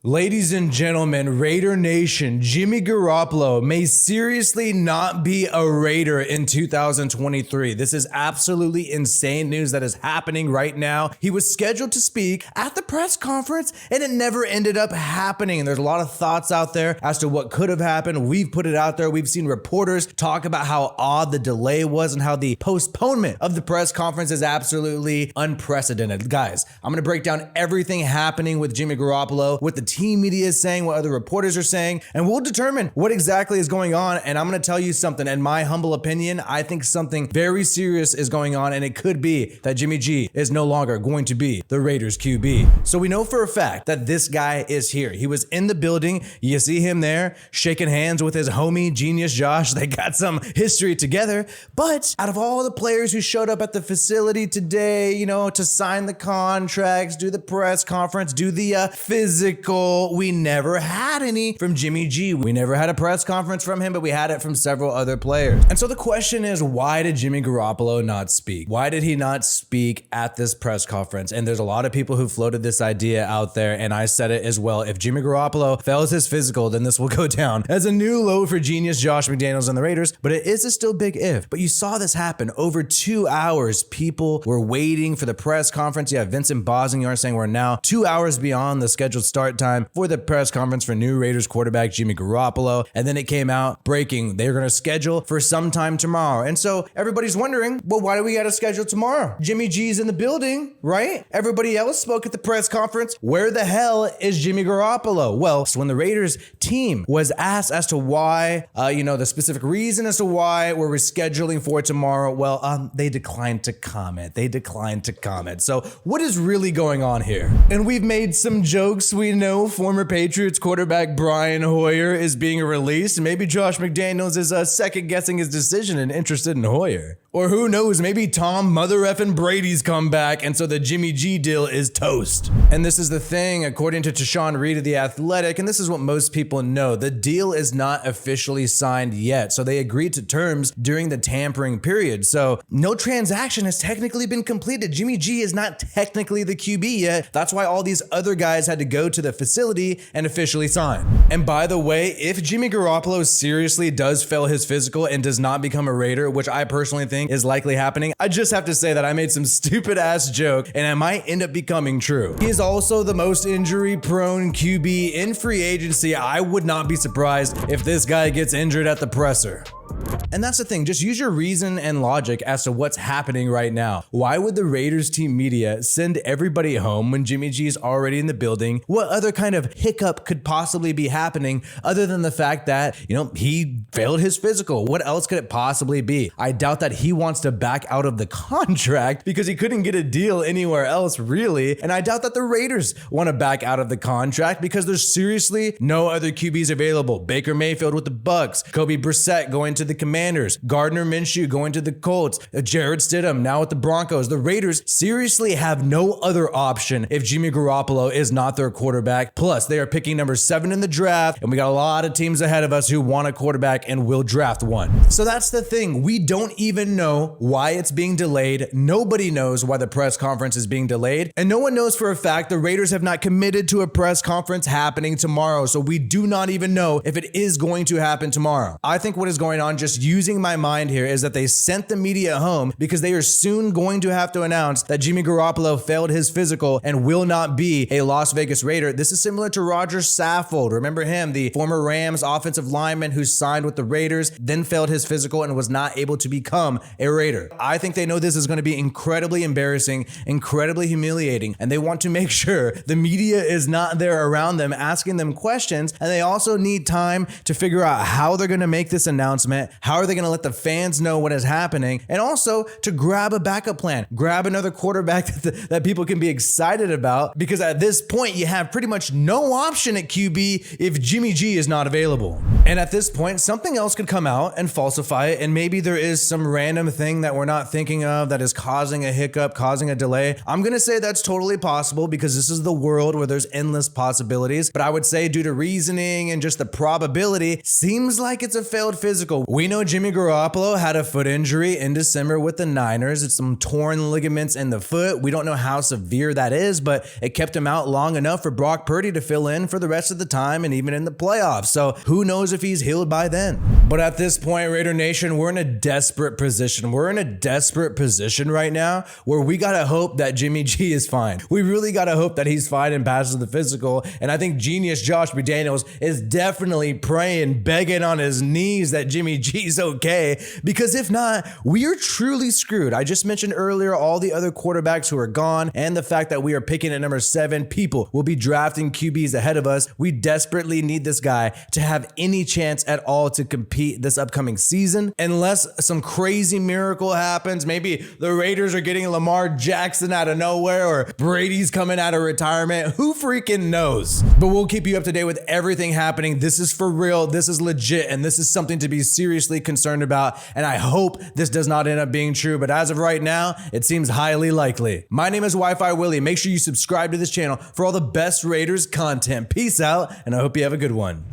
Ladies and gentlemen, Raider Nation, Jimmy Garoppolo may seriously not be a Raider in 2023. This is absolutely insane news that is happening right now. He was scheduled to speak at the press conference and it never ended up happening. There's a lot of thoughts out there as to what could have happened. We've put it out there. We've seen reporters talk about how odd the delay was and how the postponement of the press conference is absolutely unprecedented. Guys, I'm going to break down everything happening with Jimmy Garoppolo, with the team media is saying, what other reporters are saying, and we'll determine what exactly is going on. And I'm going to tell you something. In my humble opinion, I think something very serious is going on, and it could be that Jimmy G is no longer going to be the Raiders QB. So we know for a fact that this guy is here. He was in the building. You see him there shaking hands with his homie, Genius Josh. They got some history together. But out of all the players who showed up at the facility today, you know, to sign the contracts, do the press conference, do the physical, we never had any from Jimmy G. We never had a press conference from him, but we had it from several other players. And so the question is, why did Jimmy Garoppolo not speak? Why did he not speak at this press conference? And there's a lot of people who floated this idea out there, and I said it as well. If Jimmy Garoppolo fails his physical, then this will go down as a new low for Genius Josh McDaniels and the Raiders, but it is a still big if. But you saw this happen. Over 2 hours, people were waiting for the press conference. Yeah, Vincent Bosniar saying we're now 2 hours beyond the scheduled start time for the press conference for new Raiders quarterback Jimmy Garoppolo. And then it came out breaking they're going to schedule for sometime tomorrow. And so everybody's wondering, well, why do we got to schedule tomorrow? Jimmy G's in the building, right? Everybody else spoke at the press conference. Where the hell is Jimmy Garoppolo? Well, so when the Raiders team was asked as to why, the specific reason as to why we're rescheduling for tomorrow, well, they declined to comment. So what is really going on here? And we've made some jokes. We know former Patriots quarterback Brian Hoyer is being released. Maybe Josh McDaniels is second guessing his decision and interested in Hoyer. Or who knows, maybe Tom Mother effing Brady's come back, and so the Jimmy G deal is toast. And this is the thing, according to Tashawn Reed of The Athletic, and this is what most people know, the deal is not officially signed yet. So they agreed to terms during the tampering period. So no transaction has technically been completed. Jimmy G is not technically the QB yet. That's why all these other guys had to go to the facility and officially sign. And by the way, if Jimmy Garoppolo seriously does fail his physical and does not become a Raider, which I personally think is likely happening, I just have to say that I made some stupid ass joke and it might end up becoming true. He is also the most injury prone QB in free agency. I would not be surprised if this guy gets injured at the presser. And that's the thing, just use your reason and logic as to what's happening right now. Why would the Raiders team media send everybody home when Jimmy G is already in the building? What other kind of hiccup could possibly be happening other than the fact that, he failed his physical? What else could it possibly be? I doubt that he wants to back out of the contract because he couldn't get a deal anywhere else, really. And I doubt that the Raiders want to back out of the contract because there's seriously no other QBs available. Baker Mayfield with the Bucks, Kobe Brissett going to the Commanders, Gardner Minshew going to the Colts, Jarrett Stidham now with the Broncos. The Raiders seriously have no other option if Jimmy Garoppolo is not their quarterback. Plus, they are picking number 7 in the draft, and we got a lot of teams ahead of us who want a quarterback and will draft one. So that's the thing. We don't even know why it's being delayed. Nobody knows why the press conference is being delayed, and no one knows for a fact the Raiders have not committed to a press conference happening tomorrow, so we do not even know if it is going to happen tomorrow. I think what is going on, just using my mind here, is that they sent the media home because they are soon going to have to announce that Jimmy Garoppolo failed his physical and will not be a Las Vegas Raider. This is similar to Roger Saffold. Remember him, the former Rams offensive lineman who signed with the Raiders, then failed his physical and was not able to become a Raider. I think they know this is going to be incredibly embarrassing, incredibly humiliating, and they want to make sure the media is not there around them asking them questions, and they also need time to figure out how they're going to make this announcement, how are they going to let the fans know what is happening, and also to grab a backup plan, grab another quarterback that people can be excited about, because at this point you have pretty much no option at QB if Jimmy G is not available. And at this point, something else could come out and falsify it, and maybe there is some random thing that we're not thinking of that is causing a hiccup, causing a delay. I'm gonna say that's totally possible because this is the world where there's endless possibilities, but I would say due to reasoning and just the probability, seems like it's a failed physical. We know Jimmy Garoppolo had a foot injury in December with the Niners. It's some torn ligaments in the foot. We don't know how severe that is, but it kept him out long enough for Brock Purdy to fill in for the rest of the time and even in the playoffs. So who knows if he's healed by then. But at this point, Raider Nation, we're in a desperate position. We're in a desperate position right now where we gotta hope that Jimmy G is fine. We really gotta hope that he's fine and passes the physical. And I think genius Josh McDaniels is definitely praying, begging on his knees that Jimmy G's okay, because if not, we are truly screwed. I just mentioned earlier all the other quarterbacks who are gone and the fact that we are picking at number 7. People will be drafting QBs ahead of us. We desperately need this guy to have any chance at all to compete this upcoming season, unless some crazy miracle happens. Maybe the Raiders are getting Lamar Jackson out of nowhere, or Brady's coming out of retirement. Who freaking knows? But we'll keep you up to date with everything happening. This is for real, this is legit, and this is something to be seriously concerned about, and I hope this does not end up being true, but as of right now, it seems highly likely. My name is WiFiWillie. Make sure you subscribe to this channel for all the best Raiders content. Peace out, and I hope you have a good one.